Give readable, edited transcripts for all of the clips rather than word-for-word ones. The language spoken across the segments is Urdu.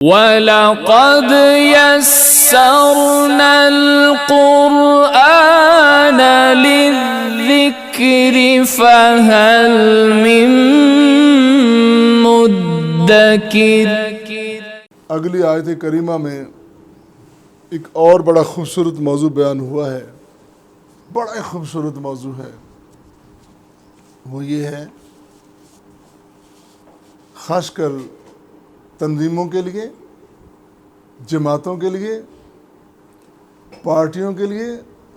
وَلَقَدْ يَسَّرْنَا الْقُرْآنَ لِلذِّكْرِ فَهَلْ مِن مُدَّكِرٍ۔ اگلی آیت کریمہ میں ایک اور بڑا خوبصورت موضوع بیان ہوا ہے، بڑا خوبصورت موضوع ہے، وہ یہ ہے خاص کر تنظیموں کے لیے، جماعتوں کے لیے، پارٹیوں کے لیے،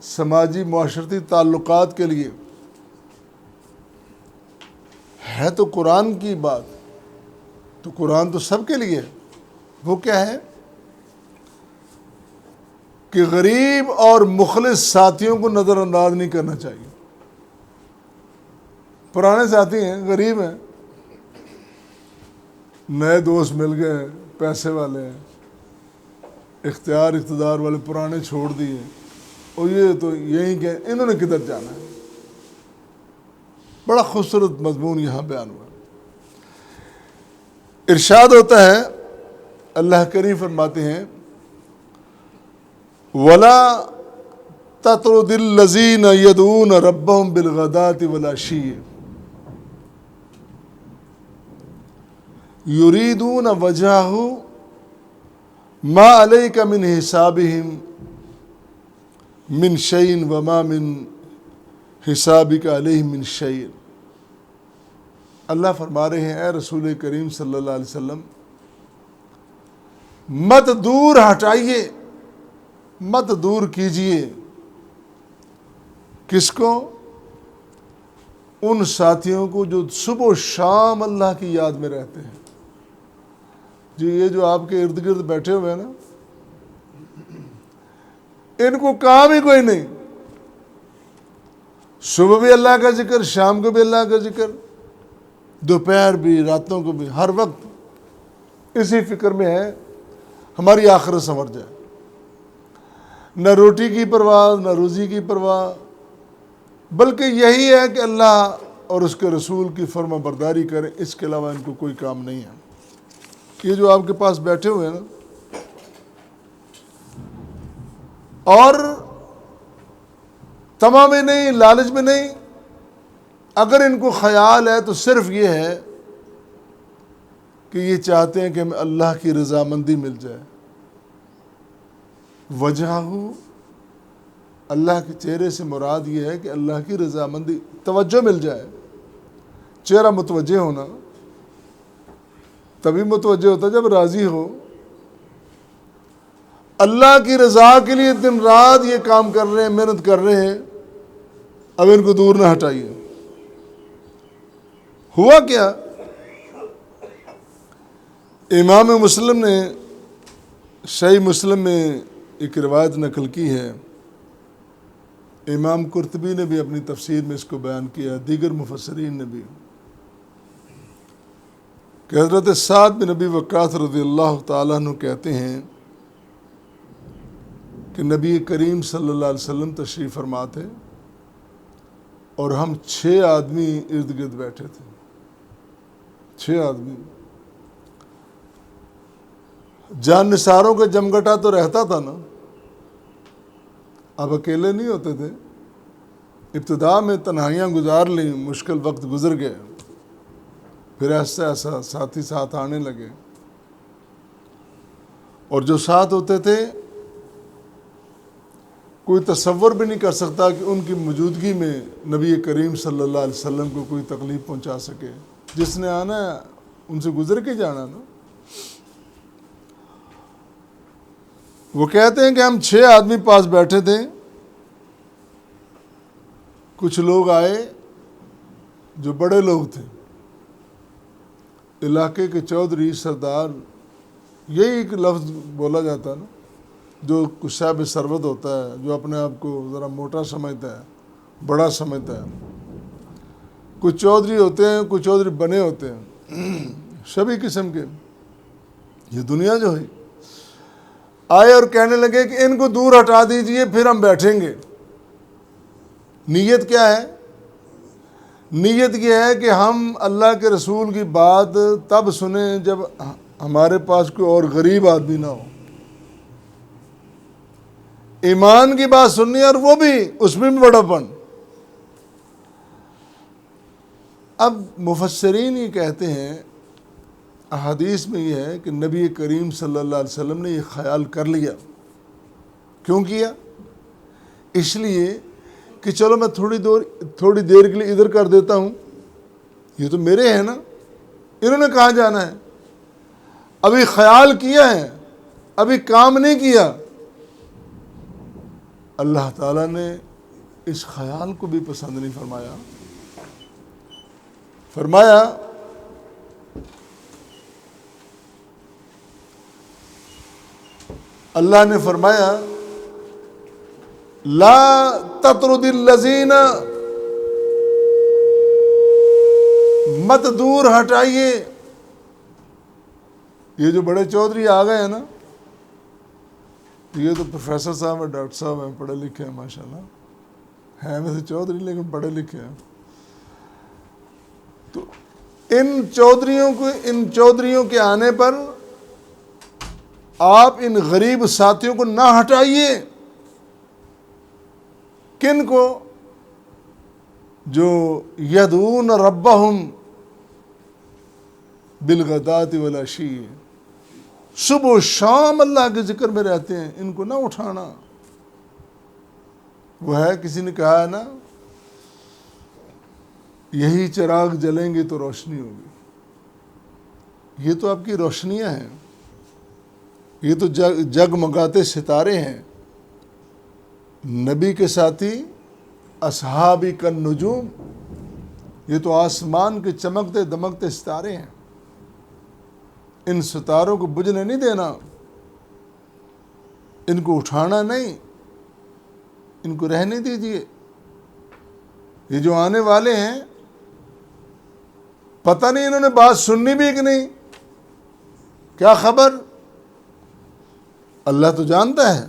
سماجی معاشرتی تعلقات کے لیے ہے تو قرآن کی بات، تو قرآن تو سب کے لیے ہے۔ وہ کیا ہے کہ غریب اور مخلص ساتھیوں کو نظر انداز نہیں کرنا چاہیے۔ پرانے ساتھی ہیں، غریب ہیں، نئے دوست مل گئے، پیسے والے ہیں، اختیار اقتدار والے پرانے چھوڑ دیے، اور یہ تو یہی کہ انہوں نے کدھر جانا ہے۔ بڑا خوبصورت مضمون یہاں بیان ہوا۔ ارشاد ہوتا ہے، اللہ کریم فرماتے ہیں وَلَا تَطْرُدِ الَّذِينَ يَدْعُونَ رَبَّهُمْ بِالْغَدَاةِ وَالْعَشِيِّ يُرِيدُونَ وَجْهَهُ مَا عَلَيْكَ مِنْ حِسَابِهِمْ مِنْ شَيْءٍ وَمَا مِنْ حِسَابِكَ عَلَيْهِمْ مِنْ شَيْءٍ۔ اللہ فرما رہے ہیں، اے رسول کریم صلی اللہ علیہ وسلم، مت دور ہٹائیے، مت دور کیجئے کس کو؟ ان ساتھیوں کو جو صبح و شام اللہ کی یاد میں رہتے ہیں۔ جی یہ جو آپ کے ارد گرد بیٹھے ہوئے ہیں نا، ان کو کام ہی کوئی نہیں، صبح بھی اللہ کا ذکر، شام کو بھی اللہ کا ذکر، دوپہر بھی، راتوں کو بھی، ہر وقت اسی فکر میں ہے ہماری آخرت سنور جائے۔ نہ روٹی کی پرواہ، نہ روزی کی پرواہ، بلکہ یہی ہے کہ اللہ اور اس کے رسول کی فرما برداری کریں، اس کے علاوہ ان کو کوئی کام نہیں ہے۔ یہ جو آپ کے پاس بیٹھے ہوئے ہیں نا، اور طمع میں نہیں، لالچ میں نہیں، اگر ان کو خیال ہے تو صرف یہ ہے کہ یہ چاہتے ہیں کہ ہمیں اللہ کی رضامندی مل جائے۔ وجہ اللہ کے چہرے سے مراد یہ ہے کہ اللہ کی رضامندی، توجہ مل جائے۔ چہرہ متوجہ ہونا تبھی متوجہ ہوتا جب راضی ہو۔ اللہ کی رضا کے لیے دن رات یہ کام کر رہے ہیں، محنت کر رہے ہیں، اب ان کو دور نہ ہٹائیے۔ ہوا کیا؟ امام مسلم نے صحیح مسلم میں ایک روایت نقل کی ہے، امام قرطبی نے بھی اپنی تفسیر میں اس کو بیان کیا، دیگر مفسرین نے بھی، کہ حضرت سعد بن ابی وقاص رضی اللہ تعالیٰ عنہ کہتے ہیں کہ نبی کریم صلی اللہ علیہ وسلم تشریف فرما تھے اور ہم 6 آدمی ارد گرد بیٹھے تھے، 6 آدمی۔ جان نثاروں کا جمگٹا تو رہتا تھا نا، اب اکیلے نہیں ہوتے تھے۔ ابتدا میں تنہائیاں گزار لیں، مشکل وقت گزر گئے، پھر ایسا ایسا ساتھی ساتھ آنے لگے، اور جو ساتھ ہوتے تھے کوئی تصور بھی نہیں کر سکتا کہ ان کی موجودگی میں نبی کریم صلی اللہ علیہ وسلم کو کوئی تکلیف پہنچا سکے۔ جس نے آنا ہے ان سے گزر کے جانا نا۔ وہ کہتے ہیں کہ ہم 6 آدمی پاس بیٹھے تھے، کچھ لوگ آئے جو بڑے لوگ تھے، علاقے کے چودھری، سردار، یہی ایک لفظ بولا جاتا ہے نا، جو کچھ صاحب ثروت ہوتا ہے، جو اپنے آپ کو ذرا موٹا سمجھتا ہے، بڑا سمجھتا ہے۔ کچھ چودھری ہوتے ہیں، کچھ چودھری بنے ہوتے ہیں، سبھی قسم کے، یہ دنیا جو ہے۔ آئے اور کہنے لگے کہ ان کو دور ہٹا دیجئے، پھر ہم بیٹھیں گے۔ نیت کیا ہے؟ نیت یہ ہے کہ ہم اللہ کے رسول کی بات تب سنیں جب ہمارے پاس کوئی اور غریب آدمی نہ ہو، ایمان کی بات سننی اور وہ بھی اس میں بھی بڑا پن۔ اب مفسرین یہ کہتے ہیں، احادیث میں یہ ہے کہ نبی کریم صلی اللہ علیہ وسلم نے یہ خیال کر لیا۔ کیوں کیا؟ اس لیے کہ چلو میں تھوڑی دیر کے لیے ادھر کر دیتا ہوں، یہ تو میرے ہیں نا، انہوں نے کہاں جانا ہے، ابھی خیال کیا ہے، ابھی کام نہیں کیا۔ اللہ تعالیٰ نے اس خیال کو بھی پسند نہیں فرمایا۔ فرمایا اللہ نے فرمایا لا تطرد الذین، مت دور ہٹائیے۔ یہ جو بڑے چودھری آ گئے ہیں نا، یہ تو پروفیسر صاحب ہیں، ڈاکٹر صاحب ہیں، پڑھے لکھے ہیں، ماشاءاللہ ہیں ویسے چودھری لیکن پڑھے لکھے ہیں۔ تو ان چودھریوں کے آنے پر آپ ان غریب ساتھیوں کو نہ ہٹائیے۔ کن کو؟ جو یدعون ربہم بالغداۃ والعشی، صبح و شام اللہ کے ذکر میں رہتے ہیں، ان کو نہ اٹھانا۔ وہ ہے، کسی نے کہا ہے نا، یہی چراغ جلیں گے تو روشنی ہوگی۔ یہ تو آپ کی روشنیاں ہیں، یہ تو جگمگاتے ستارے ہیں۔ نبی کے ساتھی اصحابی کالنجوم، یہ تو آسمان کے چمکتے دمکتے ستارے ہیں۔ ان ستاروں کو بجھنے نہیں دینا، ان کو اٹھانا نہیں، ان کو رہنے دیجیے۔ یہ جو آنے والے ہیں، پتہ نہیں انہوں نے بات سننی بھی کہ نہیں، کیا خبر؟ اللہ تو جانتا ہے،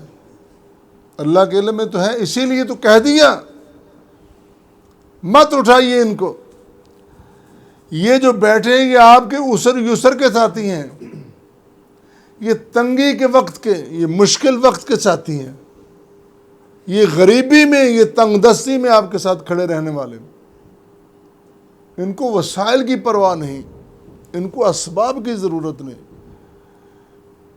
اللہ کے علم میں تو ہے، اسی لیے تو کہہ دیا مت اٹھائیے ان کو۔ یہ جو بیٹھے ہیں یہ آپ کے اسر یسر کے ساتھی ہیں، یہ تنگی کے وقت کے، یہ مشکل وقت کے ساتھی ہیں، یہ غریبی میں، یہ تنگ دستی میں آپ کے ساتھ کھڑے رہنے والے۔ ان کو وسائل کی پرواہ نہیں، ان کو اسباب کی ضرورت نہیں،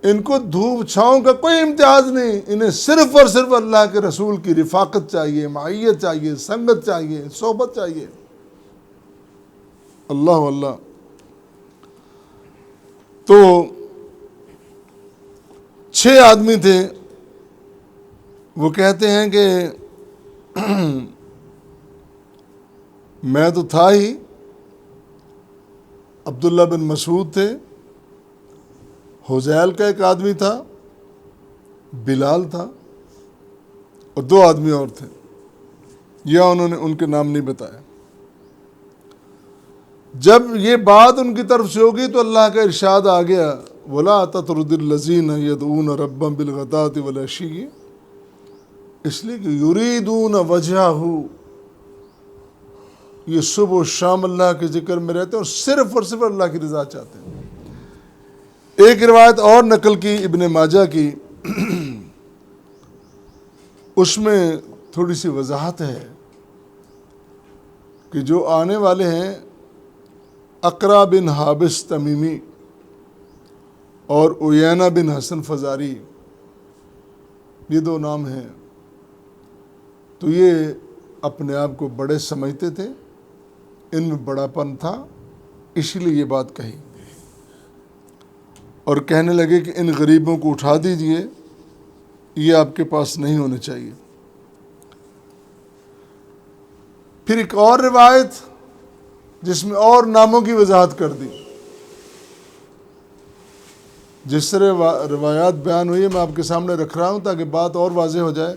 ان کو دھوپ چھاؤں کا کوئی امتیاز نہیں، انہیں صرف اور صرف اللہ کے رسول کی رفاقت چاہیے، معیت چاہیے، سنگت چاہیے، صحبت چاہیے۔ اللہ اللہ۔ تو 6 آدمی تھے، وہ کہتے ہیں کہ میں تو تھا ہی، عبداللہ بن مسعود تھے، حذیل کا ایک آدمی تھا، بلال تھا، اور 2 آدمی اور تھے، یا انہوں نے ان کے نام نہیں بتایا۔ جب یہ بات ان کی طرف سے ہوگی تو اللہ کا ارشاد آ گیا وَلَا تَطْرُدِ الَّذِينَ يَدْعُونَ رَبَّهُمْ بِالْغَدَاةِ وَالْعَشِيِّ، اس لیے کہ یریدون وجہہ، یہ صبح و شام اللہ کے ذکر میں رہتے ہیں اور صرف اللہ کی رضا چاہتے ہیں۔ ایک روایت اور نقل کی ابن ماجہ کی، اس میں تھوڑی سی وضاحت ہے کہ جو آنے والے ہیں اقرا بن حابس تمیمی اور عیینہ بن حسن فزاری، یہ 2 نام ہیں۔ تو یہ اپنے آپ کو بڑے سمجھتے تھے، ان میں بڑا پن تھا، اسی لیے یہ بات کہی اور کہنے لگے کہ ان غریبوں کو اٹھا دیجئے، یہ آپ کے پاس نہیں ہونے چاہیے۔ پھر ایک اور روایت جس میں اور ناموں کی وضاحت کر دی، جس طرح روایات بیان ہوئی ہے میں آپ کے سامنے رکھ رہا ہوں تاکہ بات اور واضح ہو جائے۔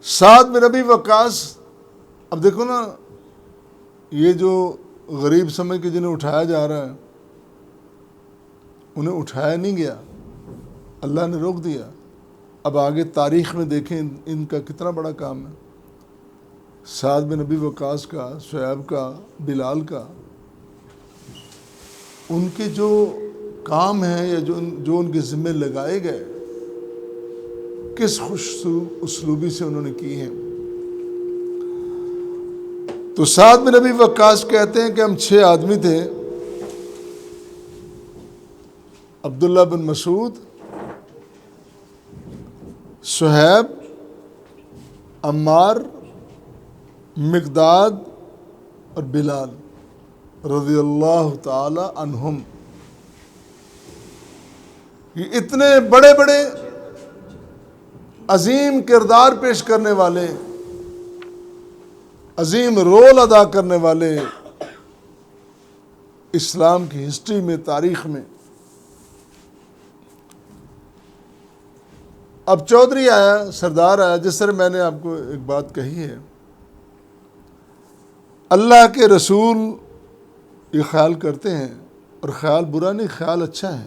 سعد بن ابی وقاص، اب دیکھو نا، یہ جو غریب سمجھ کے جنہیں اٹھایا جا رہا ہے، انہیں اٹھایا نہیں گیا، اللہ نے روک دیا۔ اب آگے تاریخ میں دیکھیں ان کا کتنا بڑا کام ہے، سعد بن ابی وقاص کا، شعیب کا، بلال کا۔ ان کے جو کام ہیں یا جو ان کے ذمے لگائے گئے کس خوش اسلوبی سے انہوں نے کی ہیں. تو سعد بن ابی وقاص کہتے ہیں کہ ہم 6 آدمی تھے. عبداللہ بن مسعود، صہیب، عمار، مقداد اور بلال رضی اللہ تعالی عنہم. یہ اتنے بڑے بڑے عظیم کردار پیش کرنے والے، عظیم رول ادا کرنے والے اسلام کی ہسٹری میں، تاریخ میں. اب چودھری آیا، سردار آیا. جس طرح میں نے آپ کو ایک بات کہی ہے، اللہ کے رسول یہ خیال کرتے ہیں، اور خیال برا نہیں، خیال اچھا ہے.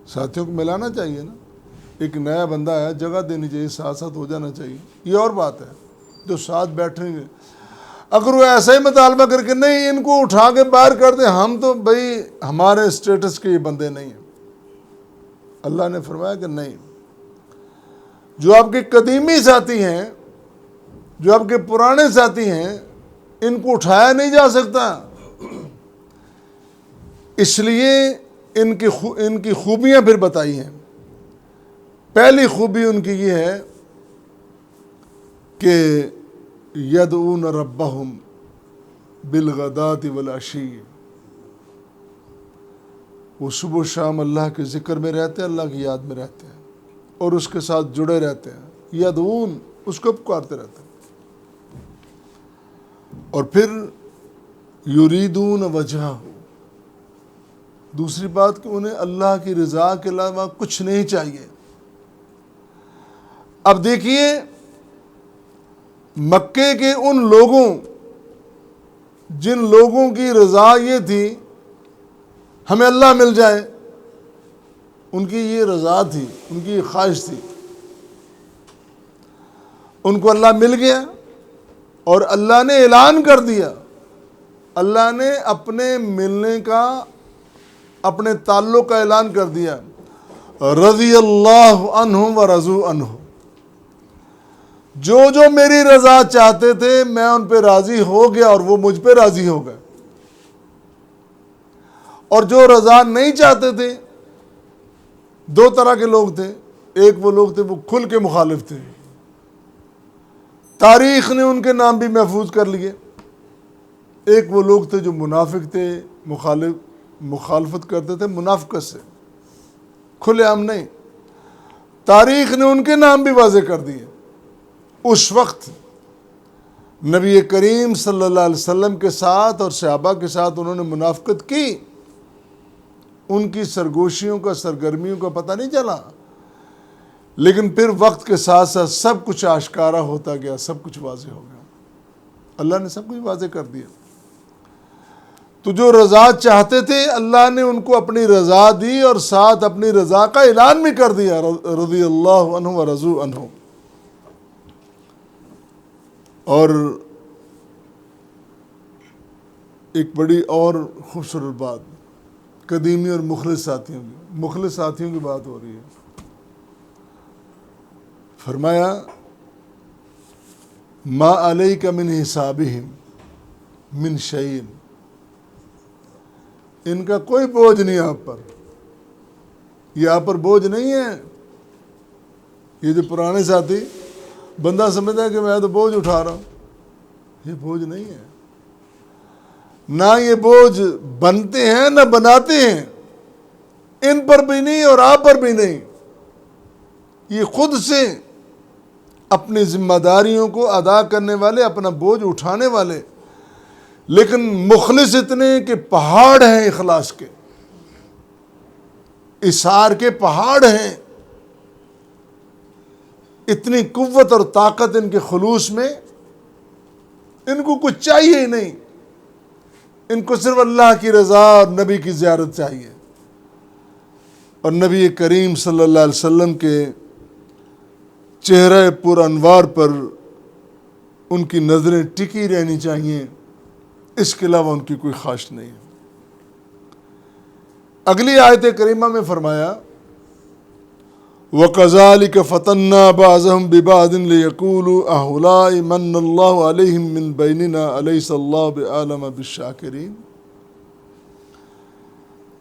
ساتھیوں کو ملانا چاہیے نا. ایک نیا بندہ آیا، جگہ دینی چاہیے، ساتھ ساتھ ہو جانا چاہیے. یہ اور بات ہے جو ساتھ بیٹھیں گے. اگر وہ ایسا ہی مطالبہ کر کے نہیں ان کو اٹھا کے باہر کر دیں، ہم تو بھائی ہمارے اسٹیٹس کے یہ بندے نہیں ہیں. اللہ نے فرمایا کہ نہیں، جو آپ کے قدیمی ساتھی ہیں، جو آپ کے پرانے ساتھی ہیں، ان کو اٹھایا نہیں جا سکتا. اس لیے ان کی خوبیاں پھر بتائی ہیں. پہلی خوبی ان کی یہ ہے کہ یدعون ربہم بالغداۃ والعشی، وہ صبح و شام اللہ کے ذکر میں رہتے ہیں، اللہ کی یاد میں رہتے ہیں، اور اس کے ساتھ جڑے رہتے ہیں. یدعون، اس کو پکارتے رہتے ہیں. اور پھر یریدون وجہہ، دوسری بات کہ انہیں اللہ کی رضا کے علاوہ کچھ نہیں چاہیے. اب دیکھیے، مکے کے ان لوگوں، جن لوگوں کی رضا یہ تھی ہمیں اللہ مل جائے، ان کی یہ رضا تھی، ان کی یہ خواہش تھی. ان کو اللہ مل گیا اور اللہ نے اعلان کر دیا. اللہ نے اپنے ملنے کا، اپنے تعلق کا اعلان کر دیا. رضی اللہ عنہم ورضوا عنہ، جو جو میری رضا چاہتے تھے میں ان پہ راضی ہو گیا اور وہ مجھ پہ راضی ہو گئے. اور جو رضا نہیں چاہتے تھے، 2 طرح کے لوگ تھے. ایک وہ لوگ تھے وہ کھل کے مخالف تھے، تاریخ نے ان کے نام بھی محفوظ کر لیے. ایک وہ لوگ تھے جو منافق تھے، مخالفت کرتے تھے منافقت سے، کھلے عام نہیں. تاریخ نے ان کے نام بھی واضح کر دیے. اس وقت نبی کریم صلی اللہ علیہ وسلم کے ساتھ اور صحابہ کے ساتھ انہوں نے منافقت کی. ان کی سرگوشیوں کا، سرگرمیوں کا پتہ نہیں چلا، لیکن پھر وقت کے ساتھ ساتھ سب کچھ آشکارا ہوتا گیا، سب کچھ واضح ہو گیا. اللہ نے سب کچھ واضح کر دیا. تو جو رضا چاہتے تھے اللہ نے ان کو اپنی رضا دی، اور ساتھ اپنی رضا کا اعلان بھی کر دیا. رضی اللہ عنہ ورضوا عنہ. اور ایک بڑی اور خوبصورت بات، قدیمی اور مخلص ساتھیوں کی بات ہو رہی ہے. فرمایا ما علیک من حسابہم من شیء، ان کا کوئی بوجھ نہیں آپ پر. یہ آپ پر بوجھ نہیں ہے. یہ جو پرانے ساتھی، بندہ سمجھتا ہے کہ میں تو بوجھ اٹھا رہا ہوں. یہ بوجھ نہیں ہے. نہ یہ بوجھ بنتے ہیں نہ بناتے ہیں. ان پر بھی نہیں اور آپ پر بھی نہیں. یہ خود سے اپنی ذمہ داریوں کو ادا کرنے والے، اپنا بوجھ اٹھانے والے، لیکن مخلص اتنے کہ پہاڑ ہیں اخلاص کے، اثار کے پہاڑ ہیں. اتنی قوت اور طاقت ان کے خلوص میں، ان کو کچھ چاہیے ہی نہیں. ان کو صرف اللہ کی رضا اور نبی کی زیارت چاہیے. اور نبی کریم صلی اللہ علیہ وسلم کے چہرہ پر انوار پر ان کی نظریں ٹکی رہنی چاہیے. اس کے علاوہ ان کی کوئی خواہش نہیں ہے. اگلی آیت کریمہ میں فرمایا وَكَذَلِكَ فَتَنَّا بَعْضَهُمْ بِبَعْضٍ لِيَقُولُوا أَهُؤُلَاءِ مَنَّ اللَّهُ عَلَيْهِمْ مِنْ بَيْنِنَا أَلَيْسَ اللَّهُ بِأَعْلَمَ بِالشَّاكِرِينَ۔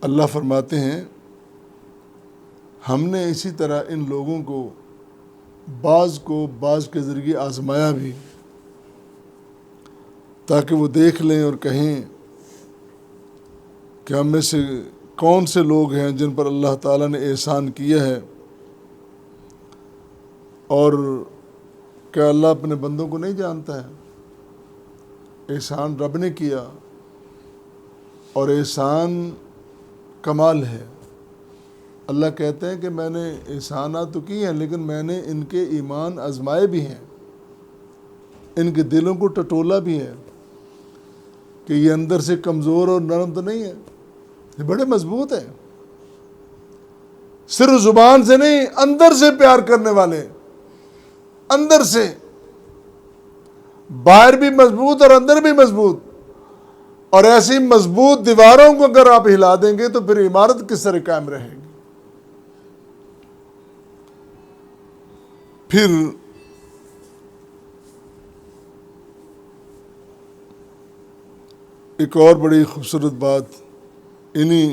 اللہ فرماتے ہیں ہم نے اسی طرح ان لوگوں کو بعض کے ذریعے آزمایا بھی، تاکہ وہ دیکھ لیں اور کہیں کہ ہم میں سے کون سے لوگ ہیں جن پر اللہ تعالیٰ نے احسان کیا ہے، اور کیا اللہ اپنے بندوں کو نہیں جانتا ہے؟ احسان رب نے کیا، اور احسان کمال ہے۔ اللہ کہتے ہیں کہ میں نے احسانات تو کی ہیں، لیکن میں نے ان کے ایمان آزمائے بھی ہیں، ان کے دلوں کو ٹٹولا بھی ہے کہ یہ اندر سے کمزور اور نرم تو نہیں ہے، یہ بڑے مضبوط ہیں، صرف زبان سے نہیں، اندر سے پیار کرنے والے، اندر سے، باہر بھی مضبوط اور اندر بھی مضبوط۔ اور ایسی مضبوط دیواروں کو اگر آپ ہلا دیں گے تو پھر عمارت کس طرح قائم رہے گی؟ پھر ایک اور بڑی خوبصورت بات انہی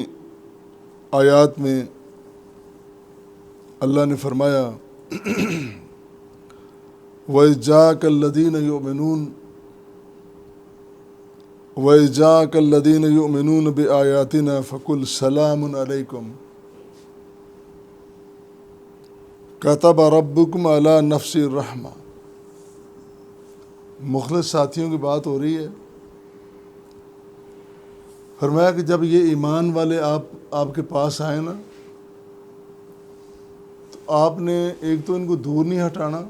آیات میں اللہ نے فرمایا وَإِذْ جَاءَكَ الَّذِينَ يُؤْمِنُونَ بِآيَاتِنَا فَقُلْ سَلَامٌ عَلَيْكُمْ كَتَبَ رَبُّكُمْ عَلَى نَفْسِهِ الرَّحْمَةِ۔ مخلص ساتھیوں کی بات ہو رہی ہے، فرمایا کہ جب یہ ایمان والے آپ کے پاس آئے نا، تو آپ نے ایک تو ان کو دور نہیں ہٹانا،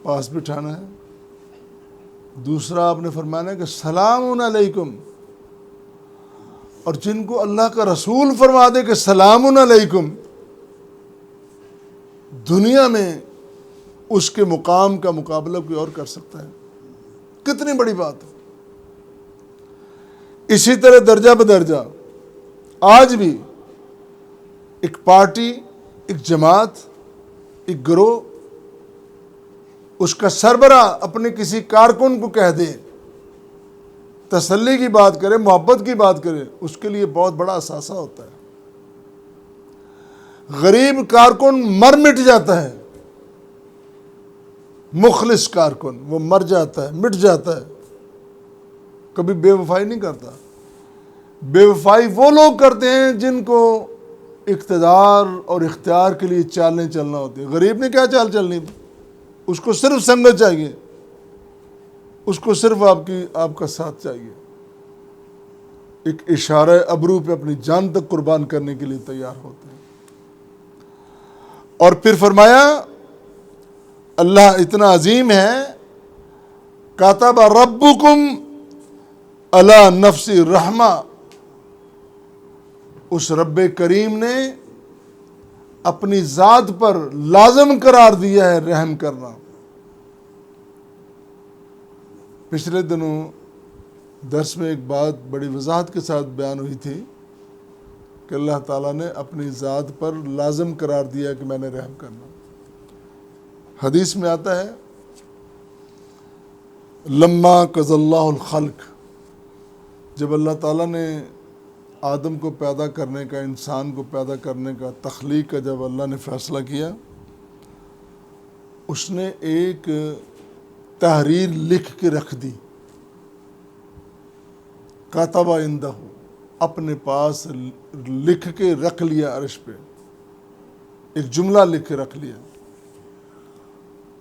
پاس بٹھانا ہے، دوسرا آپ نے فرمانا کہ سلام علیکم، اور جن کو اللہ کا رسول فرما دے کہ سلام علیکم، دنیا میں اس کے مقام کا مقابلہ کوئی اور کر سکتا ہے؟ کتنی بڑی بات ہے۔ اسی طرح درجہ بدرجہ آج بھی ایک پارٹی، ایک جماعت، ایک گروہ اس کا سربراہ اپنے کسی کارکن کو کہہ دے، تسلی کی بات کرے، محبت کی بات کرے، اس کے لیے بہت بڑا اثاثہ ہوتا ہے۔ غریب کارکن مر مٹ جاتا ہے، مخلص کارکن وہ مر جاتا ہے، مٹ جاتا ہے، کبھی بے وفائی نہیں کرتا۔ بے وفائی وہ لوگ کرتے ہیں جن کو اقتدار اور اختیار کے لیے چالیں چلنا ہوتی ہے۔ غریب نے کیا چال چلنی؟ اس کو صرف سنگت چاہیے، اس کو صرف آپ کا ساتھ چاہیے، ایک اشارہ ابرو پہ اپنی جان تک قربان کرنے کے لیے تیار ہوتے ہیں۔ اور پھر فرمایا اللہ اتنا عظیم ہے، کاتب ربکم علی نفس الرحمہ، اس رب کریم نے اپنی ذات پر لازم قرار دیا ہے رحم کرنا۔ پچھلے دنوں درس میں ایک بات بڑی وضاحت کے ساتھ بیان ہوئی تھی کہ اللہ تعالیٰ نے اپنی ذات پر لازم قرار دیا کہ میں نے رحم کرنا۔ حدیث میں آتا ہے لما قضى اللہ الخلق، جب اللہ تعالیٰ نے آدم کو پیدا کرنے کا، انسان کو پیدا کرنے کا، تخلیق کا جب اللہ نے فیصلہ کیا، اس نے ایک تحریر لکھ کے رکھ دی، کاتب عندہ، اپنے پاس لکھ کے رکھ لیا، عرش پہ ایک جملہ لکھ کے رکھ لیا۔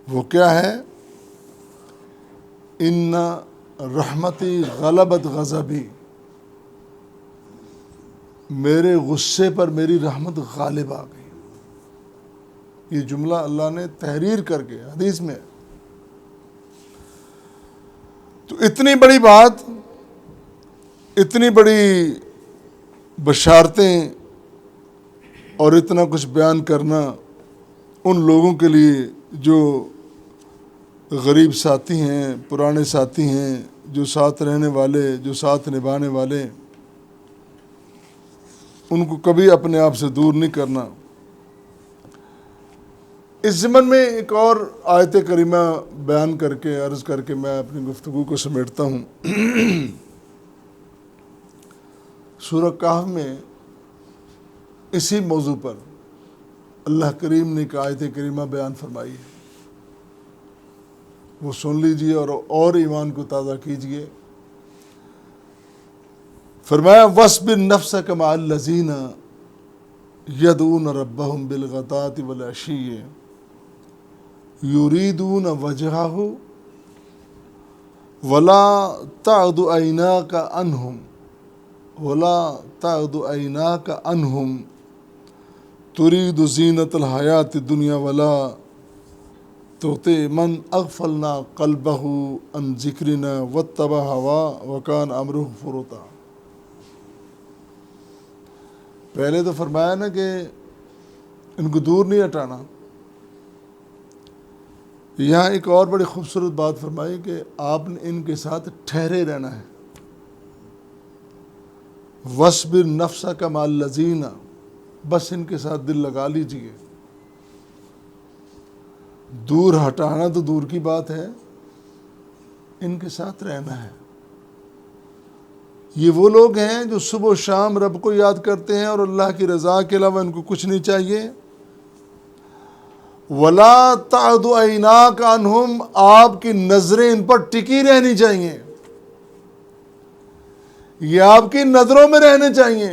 وہ کیا ہے؟ ان رحمتی غلبت غضبی، میرے غصے پر میری رحمت غالب آ گئی۔ یہ جملہ اللہ نے تحریر کر کے حدیث میں۔ تو اتنی بڑی بات، اتنی بڑی بشارتیں اور اتنا کچھ بیان کرنا ان لوگوں کے لیے جو غریب ساتھی ہیں، پرانے ساتھی ہیں، جو ساتھ رہنے والے، جو ساتھ نبھانے والے، ان کو کبھی اپنے آپ سے دور نہیں کرنا۔ اس ضمن میں ایک اور آیت کریمہ بیان کر کے عرض کر کے میں اپنی گفتگو کو سمیٹتا ہوں۔ سورہ کہف میں اسی موضوع پر اللہ کریم نے ایک آیت کریمہ بیان فرمائی ہے، وہ سن لیجئے اور ایمان کو تازہ کیجئے۔ فرمایا وَاصْبِرْ نَفْسَكَ مَعَ الَّذِينَ يَدْعُونَ رَبَّهُمْ بِالْغَدَاةِ وَالْعَشِيِّ يُرِيدُونَ وَجْهَهُ وَلَا تَعْدُ عَيْنَاكَ عَنْهُمْ تُرِيدُ زِينَةَ الْحَيَاةِ الدُّنْيَا وَلَا تُطِعْ مَنْ أَغْفَلْنَا قَلْبَهُ عَنْ ذِكْرِنَا وَاتَّبَعَ هَوَاهُ وَكَانَ أَمْرُهُ فُرُطًا۔ پہلے تو فرمایا نا کہ ان کو دور نہیں ہٹانا، یہاں ایک اور بڑی خوبصورت بات فرمائی کہ آپ نے ان کے ساتھ ٹھہرے رہنا ہے۔ وَاصْبِرْ نَفْسَكَ مَعَ الَّذِينَ، بس ان کے ساتھ دل لگا لیجئے۔ دور ہٹانا تو دور کی بات ہے، ان کے ساتھ رہنا ہے۔ یہ وہ لوگ ہیں جو صبح و شام رب کو یاد کرتے ہیں اور اللہ کی رضا کے علاوہ ان کو کچھ نہیں چاہیے۔ وَلَا تَعْدُ عَيْنَاكَ عَنْهُمْ، آپ کی نظریں ان پر ٹکی رہنی چاہیے، یہ آپ کی نظروں میں رہنے چاہیے۔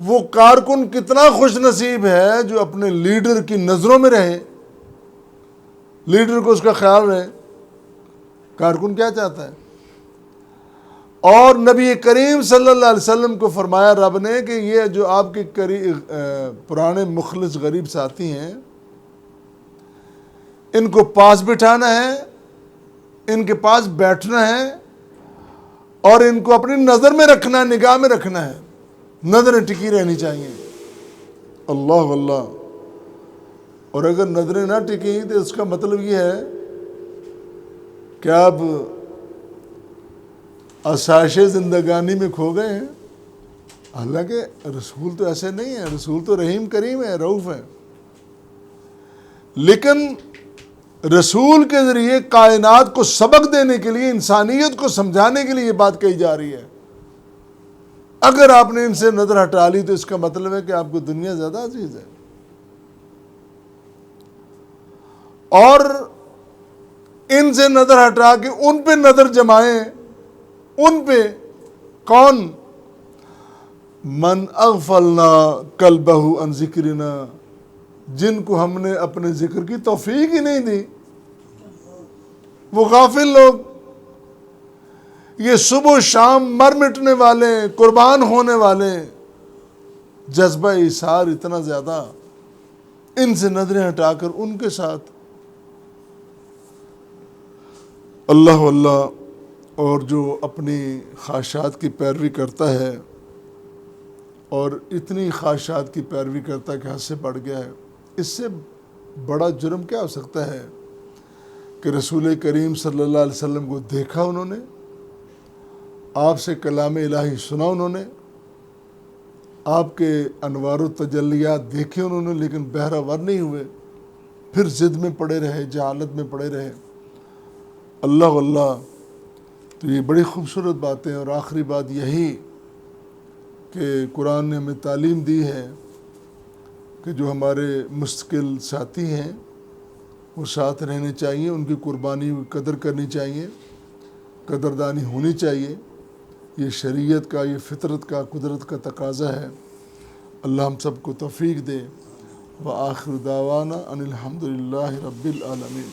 وہ کارکن کتنا خوش نصیب ہے جو اپنے لیڈر کی نظروں میں رہے، لیڈر کو اس کا خیال رہے۔ کارکن کیا چاہتا ہے؟ اور نبی کریم صلی اللہ علیہ وسلم کو فرمایا رب نے کہ یہ جو آپ کے پرانے مخلص غریب ساتھی ہیں، ان کو پاس بٹھانا ہے، ان کے پاس بیٹھنا ہے اور ان کو اپنی نظر میں رکھنا ہے، نگاہ میں رکھنا ہے، نظریں ٹکی رہنی چاہیے۔ اللہ اللہ۔ اور اگر نظریں نہ ٹکیں تو اس کا مطلب یہ ہے کہ آپ آسائش زندگانی میں کھو گئے ہیں۔ حالانکہ رسول تو ایسے نہیں ہے، رسول تو رحیم کریم ہے، رؤوف ہے، لیکن رسول کے ذریعے کائنات کو سبق دینے کے لیے، انسانیت کو سمجھانے کے لیے یہ بات کہی جا رہی ہے۔ اگر آپ نے ان سے نظر ہٹا لی تو اس کا مطلب ہے کہ آپ کو دنیا زیادہ عزیز ہے۔ اور ان سے نظر ہٹا کے ان پہ نظر جمائیں، ان پہ کون؟ من اغفلنا قلبہ عن ذکرنا، جن کو ہم نے اپنے ذکر کی توفیق ہی نہیں دی، وہ غافل لوگ، یہ صبح و شام مر مٹنے والے، قربان ہونے والے، جذبہ ایثار اتنا زیادہ، ان سے نظریں ہٹا کر ان کے ساتھ اللہ اللہ۔ اور جو اپنی خواہشات کی پیروی کرتا ہے، اور اتنی خواہشات کی پیروی کرتا ہے کہ حد سے بڑھ گیا ہے، اس سے بڑا جرم کیا ہو سکتا ہے کہ رسول کریم صلی اللہ علیہ وسلم کو دیکھا انہوں نے، آپ سے کلام الہی سنا انہوں نے، آپ کے انوار و تجلیات دیکھے انہوں نے، لیکن بہرہ ور نہیں ہوئے، پھر ضد میں پڑے رہے، جہالت میں پڑے رہے۔ اللہ اللہ۔ تو یہ بڑی خوبصورت باتیں، اور آخری بات یہی کہ قرآن نے ہمیں تعلیم دی ہے کہ جو ہمارے مستقل ساتھی ہیں وہ ساتھ رہنے چاہیے، ان کی قربانی کی قدر کرنی چاہیے، قدردانی ہونی چاہیے۔ یہ شریعت کا، یہ فطرت کا، قدرت کا تقاضا ہے۔ اللہ ہم سب کو توفیق دے۔ وآخر دعوانا ان الحمد للہ رب العالمین۔